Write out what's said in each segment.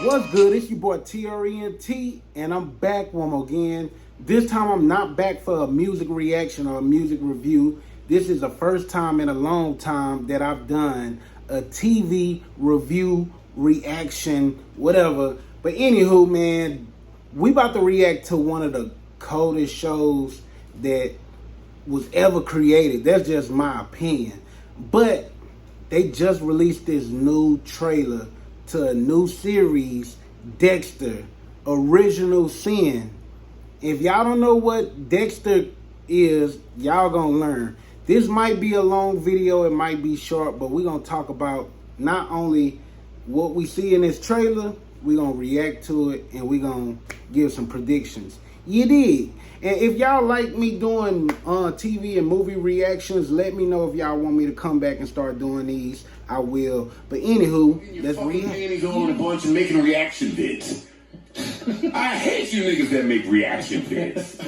What's good? It's your boy TRENT, and I'm back one more again. This time I'm not back for a music reaction or a music review. This is the first time in a long time that I've done a TV review, reaction, whatever. But anywho, man, we about to react to one of the coldest shows that was ever created. That's just my opinion. But they just released this new trailer to a new series, Dexter, Original Sin. If y'all don't know what Dexter is, y'all gonna learn. This might be a long video, it might be short, but we're gonna talk about not only what we see in this trailer, we're gonna react to it, and we're gonna give some predictions. You dig? And if y'all like me doing TV and movie reactions, let me know if y'all want me to come back and start doing these. I will. But anywho, let's react. Panties on a bunch and making reaction vids. I hate you niggas that make reaction vids.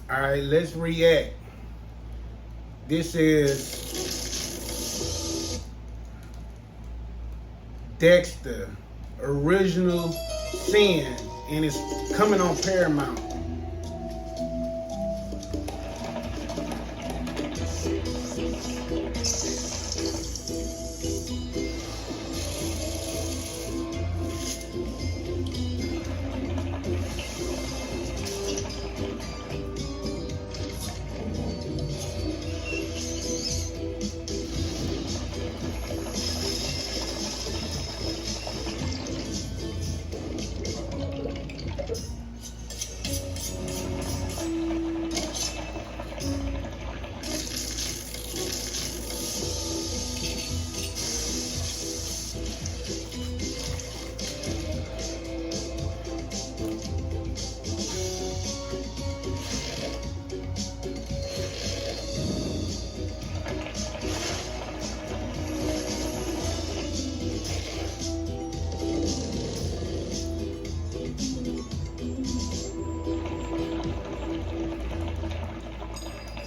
All right, let's react. This is Dexter, Original Sin, and it's coming on Paramount.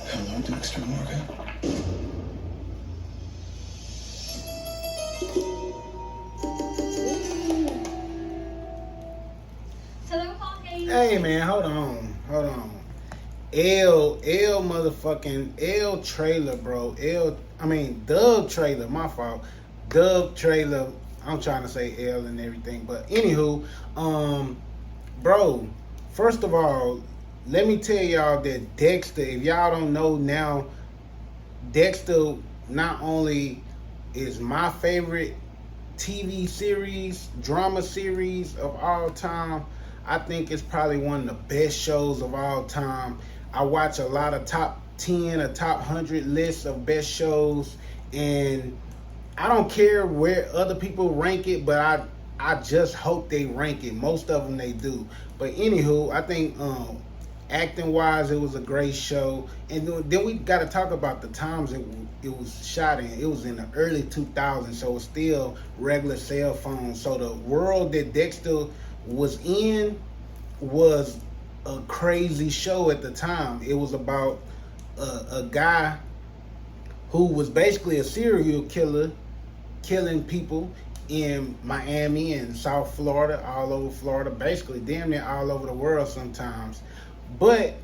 Hello, Dexter Morgan. Hey man, hold on. L motherfucking L trailer, bro. Dub trailer, my fault. Dub trailer. I'm trying to say L and everything, but anywho, bro, first of all, let me tell y'all that Dexter, if y'all don't know now, Dexter not only is my favorite TV series, drama series of all time, I think it's probably one of the best shows of all time. I watch a lot of top 10 or top 100 lists of best shows, and I don't care where other people rank it, but I just hope they rank it. Most of them they do. But anywho, I think acting wise, it was a great show. And then we got to talk about the times it was shot in. It was in the early 2000s, so it's still regular cell phones. So the world that Dexter was in was a crazy show at the time. It was about a guy who was basically a serial killer, killing people in Miami and South Florida, all over Florida, basically damn near all over the world sometimes. But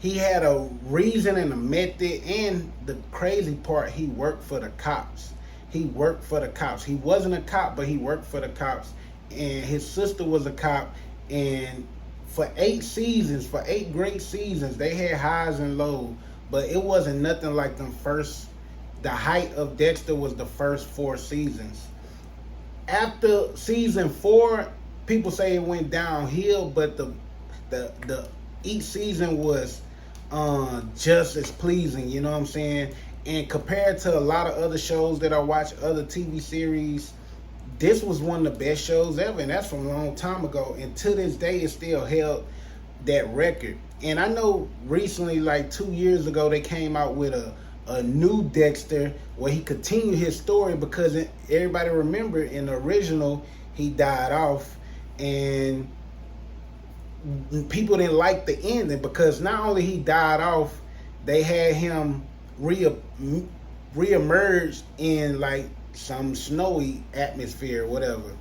he had a reason and a method, and the crazy part, he worked for the cops. He worked for the cops. He wasn't a cop, but he worked for the cops. And his sister was a cop, and for 8 seasons, for 8 great seasons, they had highs and lows, but it wasn't nothing like them first. The height of Dexter was the first 4 seasons. After season 4, people say it went downhill, but the each season was just as pleasing, you know what I'm saying? And compared to a lot of other shows that I watch, other TV series, this was one of the best shows ever, and that's from a long time ago. And to this day, it still held that record. And I know recently, like 2 years ago, they came out with a new Dexter where he continued his story, because everybody remember in the original, he died off, and people didn't like the ending, because not only he died off, they had him reemerge in like some snowy atmosphere or whatever.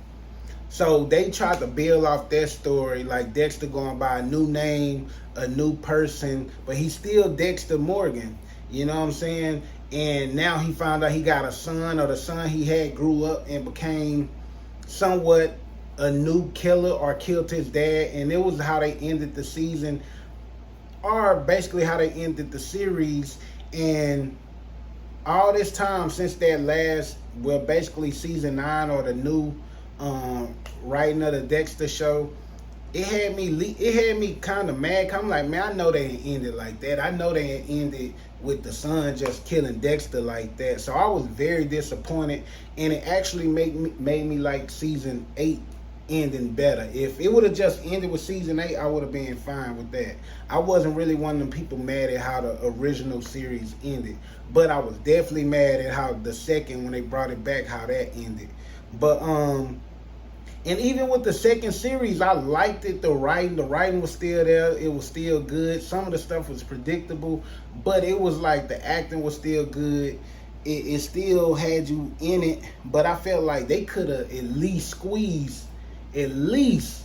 So they tried to build off that story, like Dexter going by a new name, a new person, but he's still Dexter Morgan. You know what I'm saying? And now he found out he got a son, or the son he had grew up and became somewhat a new killer or killed his dad. And it was how they ended the season, or basically how they ended the series. And all this time since that last, well, basically season 9 or the new writing of the Dexter show, it had me kind of mad. I'm like, man, I know they ain't ended like that. I know they ain't ended with the son just killing Dexter like that. So I was very disappointed, and it actually made me like season 8 ending better. If it would have just ended with season 8, I would have been fine with that. I wasn't really one of them people mad at how the original series ended, but I was definitely mad at how the second, when they brought it back, how that ended. But and even with the second series, I liked it. The writing was still there. It was still good. Some of the stuff was predictable, but it was like the acting was still good. It still had you in it, but I felt like they could have at least squeezed, at least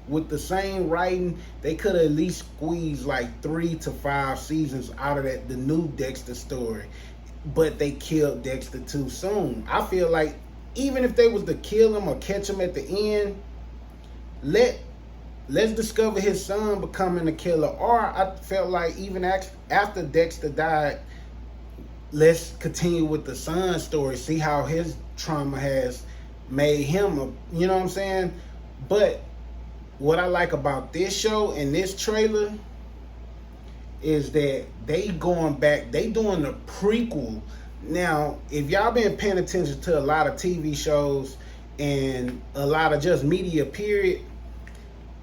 with the same writing, they could have at least squeezed like 3 to 5 seasons out of the new Dexter story. But they killed Dexter too soon. I feel like even if they was to kill him or catch him at the end, let's discover his son becoming a killer. Or I felt like even after Dexter died, let's continue with the son story, see how his trauma has made him you know what I'm saying? But what I like about this show and this trailer is that they going back, they doing the prequel. Now, if y'all been paying attention to a lot of TV shows and a lot of just media period,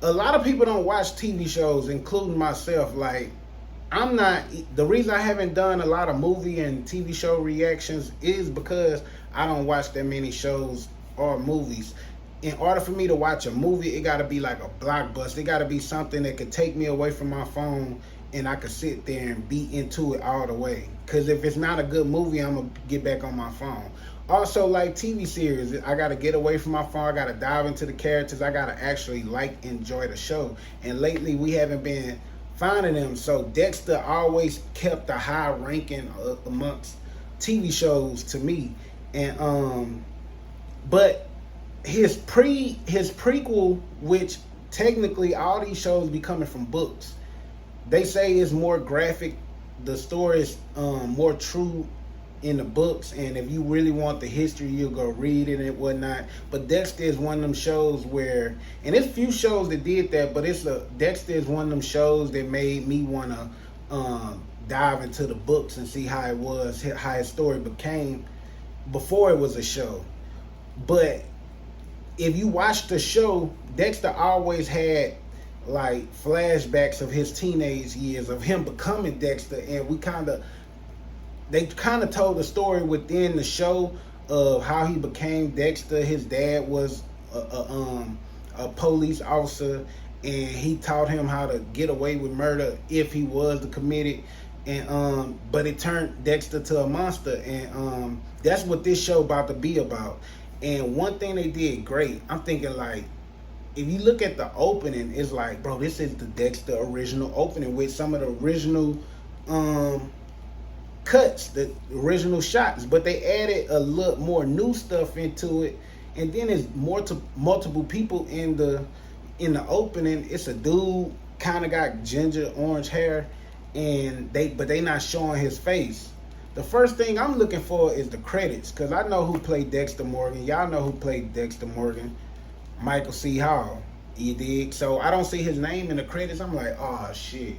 a lot of people don't watch TV shows, including myself. Like, I'm not, the reason I haven't done a lot of movie and TV show reactions is because I don't watch that many shows or movies. In order for me to watch a movie, it got to be like a blockbuster. It got to be something that could take me away from my phone and I could sit there and be into it all the way. Because if it's not a good movie, I'm going to get back on my phone. Also, like TV series, I got to get away from my phone. I got to dive into the characters. I got to actually enjoy the show. And lately, we haven't been finding them. So Dexter always kept a high ranking amongst TV shows to me. And but his prequel, which technically all these shows be coming from books. They say it's more graphic. The story is more true in the books, and if you really want the history, you'll go read it and whatnot. But Dexter is one of them shows where, and there's few shows that did that, but Dexter is one of them shows that made me want to dive into the books and see how it was, how his story became before it was a show. But if you watch the show, Dexter always had like flashbacks of his teenage years, of him becoming Dexter, and they kind of told the story within the show of how he became Dexter. His dad was a police officer, and he taught him how to get away with murder if he was to commit it. And but it turned Dexter to a monster, and that's what this show about to be about. And one thing they did great, I'm thinking, like, if you look at the opening, it's like, bro, this is the Dexter original opening with some of the original cuts, the original shots, but they added a lot more new stuff into it. And then there's multiple people in the opening. It's a dude, kind of got ginger orange hair, and they not showing his face. The first thing I'm looking for is the credits, because I know who played Dexter Morgan. Y'all know who played Dexter Morgan. Michael C. Hall. You dig? So I don't see his name in the credits. I'm like, oh shit.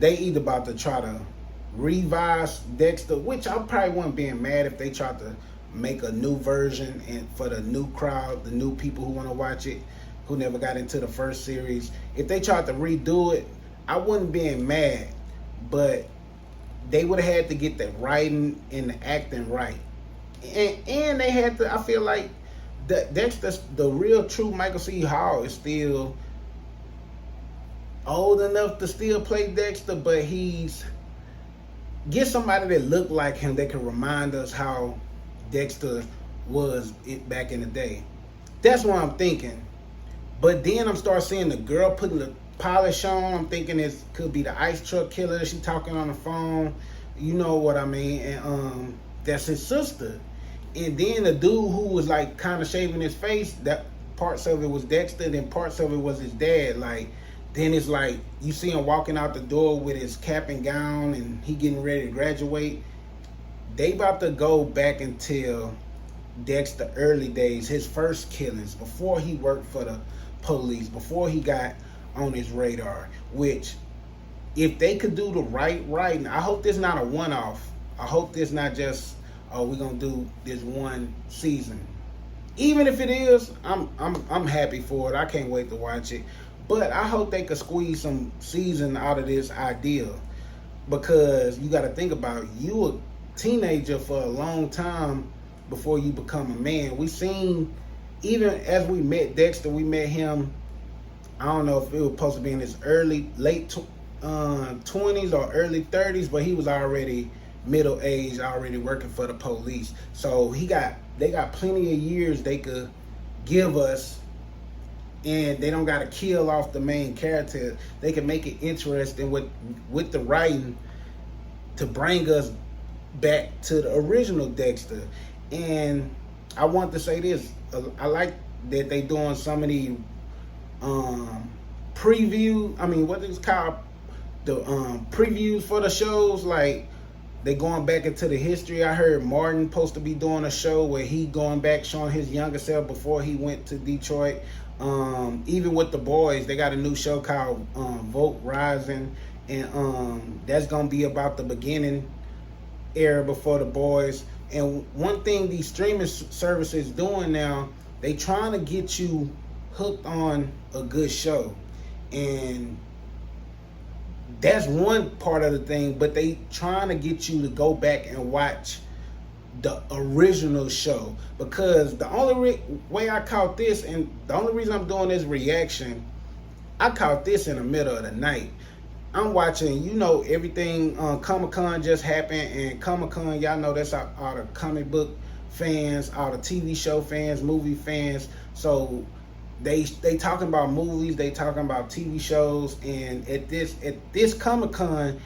They either about to try to revise Dexter, which I probably wouldn't be mad if they tried to make a new version and for the new crowd, the new people who want to watch it, who never got into the first series. If they tried to redo it, I wouldn't be mad. But they would have had to get the writing and the acting right. And they had to, I feel like, Dexter, the real true Michael C. Hall, is still old enough to still play Dexter, but get somebody that looked like him that can remind us how Dexter was back in the day. That's what I'm thinking. But then I'm start seeing the girl putting the polish on. I'm thinking it could be the ice truck killer. She talking on the phone. You know what I mean? And that's his sister. And then the dude who was like kind of shaving his face, that parts of it was Dexter, then parts of it was his dad. Like, then it's like you see him walking out the door with his cap and gown and he getting ready to graduate. They about to go back until Dexter early days, his first killings, before he worked for the police, before he got on his radar. Which, if they could do the right writing, I hope this not a one-off. I hope this not just, oh, we're gonna do this one season. Even if it is, I'm happy for it. I can't wait to watch it. But I hope they could squeeze some season out of this idea, because you got to think about it. You a teenager for a long time before you become a man. We seen, even as we met Dexter, we met him, I don't know if it was supposed to be in his late 20s or early 30s, but he was already middle-aged, already working for the police. So they got plenty of years they could give us, and they don't got to kill off the main character. They can make it interesting with the writing to bring us back to the original Dexter. And I want to say this, I like that they doing so many what is called, the previews for the shows. Like, they going back into the history. I heard Martin supposed to be doing a show where he going back showing his younger self before he went to Detroit. Even with the boys, they got a new show called Vote Rising, and that's gonna be about the beginning era before the boys. And one thing these streaming services doing now, they trying to get you hooked on a good show, and that's one part of the thing. But they trying to get you to go back and watch the original show, because the only way I caught this, and the only reason I'm doing this reaction, I caught this in the middle of the night. I'm watching, everything. Comic-Con just happened, and Comic-Con, y'all know that's all the comic book fans, all the TV show fans, movie fans. So they talking about movies, they talking about TV shows, and at this Comic-Con,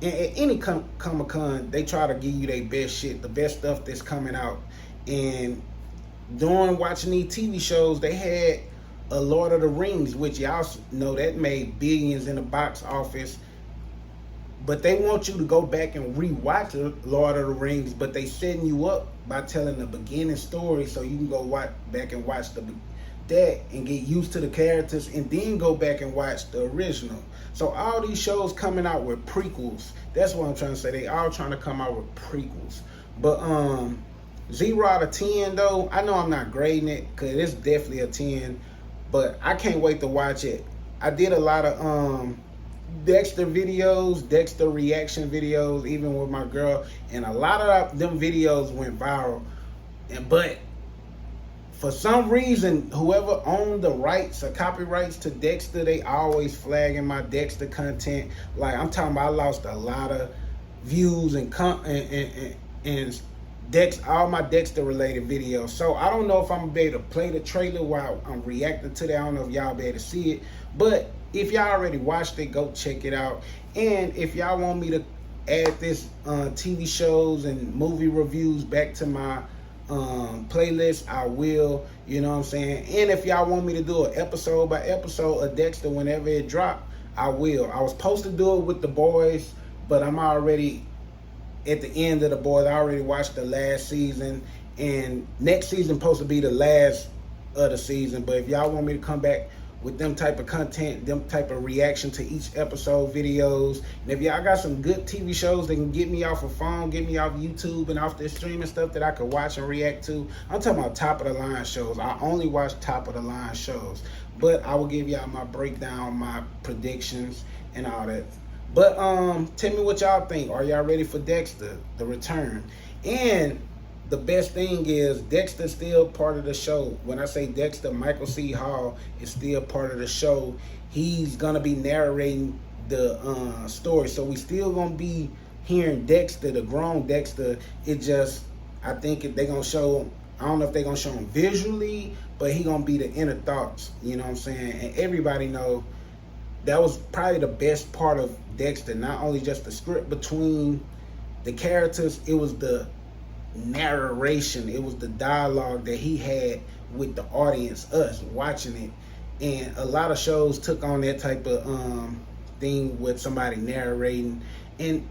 and at any Comic-Con, they try to give you their best shit, the best stuff that's coming out. And during watching these TV shows, they had a Lord of the Rings, which y'all know that made billions in the box office. But they want you to go back and rewatch Lord of the Rings, but they setting you up by telling the beginning story, so you can go back and watch that and get used to the characters, and then go back and watch the original. So all these shows coming out with prequels. That's what I'm trying to say. They all trying to come out with prequels. But 0 out of 10 though, I know I'm not grading it, because it's definitely a 10. But I can't wait to watch it. I did a lot of Dexter videos, Dexter reaction videos, even with my girl, and a lot of them videos went viral. But for some reason, whoever owned the rights or copyrights to Dexter, they always flagging my Dexter content. Like, I'm talking about, I lost a lot of views and all my Dexter related videos. So I don't know if I'm gonna be able to play the trailer while I'm reacting to that. I don't know if y'all be able to see it, but if y'all already watched it, go check it out. And if y'all want me to add this TV shows and movie reviews back to my playlist, I will. You know what I'm saying? And if y'all want me to do an episode by episode of Dexter whenever it drop, I will. I was supposed to do it with the boys, but I'm already at the end of the boys. I already watched the last season, and next season supposed to be the last of the season. But if y'all want me to come back with them type of content, them type of reaction to each episode videos, and if y'all got some good TV shows that can get me off a phone, get me off YouTube and off this streaming stuff that I could watch and react to, I'm talking about top of the line shows. I only watch top of the line shows, but I will give y'all my breakdown, my predictions, and all that. But tell me what y'all think. Are y'all ready for Dexter, the return? And the best thing is, Dexter's still part of the show. When I say Dexter, Michael C. Hall is still part of the show. He's gonna be narrating the story, so we still gonna be hearing Dexter, the grown Dexter. It just, I think they're gonna show I don't know if they're gonna show him visually, but he gonna be the inner thoughts. You know what I'm saying? And everybody know that was probably the best part of Dexter. Not only just the script between the characters, it was the narration, it was the dialogue that he had with the audience, us watching it. And a lot of shows took on that type of thing with somebody narrating, and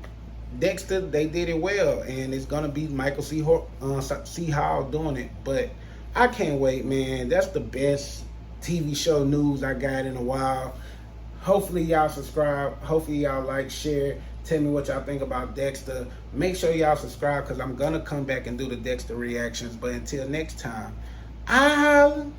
Dexter, they did it well, and it's gonna be Michael C. Hall doing it. But I can't wait, man. That's the best TV show news I got in a while. Hopefully y'all subscribe. Hopefully y'all like, share. Tell me what y'all think about Dexter. Make sure y'all subscribe, because I'm gonna come back and do the Dexter reactions. But until next time, I'll